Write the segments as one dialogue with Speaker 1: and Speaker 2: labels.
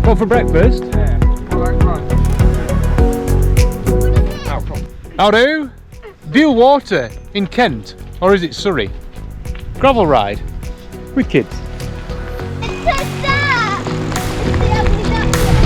Speaker 1: What for breakfast?
Speaker 2: Yeah.
Speaker 1: How do? Bewl water in Kent, or is it Surrey? Gravel ride with kids.
Speaker 3: It says that! It's the ugly duckling.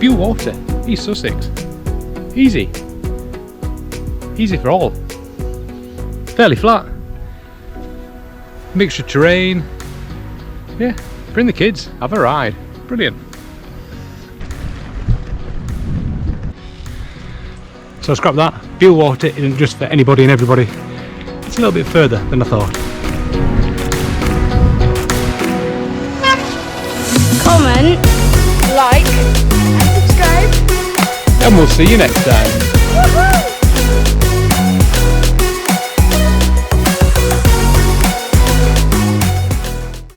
Speaker 1: Bewl water, East Sussex. Easy. Easy for all. Fairly flat. Mixture terrain. Yeah, bring the kids, have a ride. Brilliant. So scrap that. Bewl water isn't just for anybody and everybody. It's a little bit further than I thought.
Speaker 3: Comment, like, and subscribe.
Speaker 1: And we'll see you next time.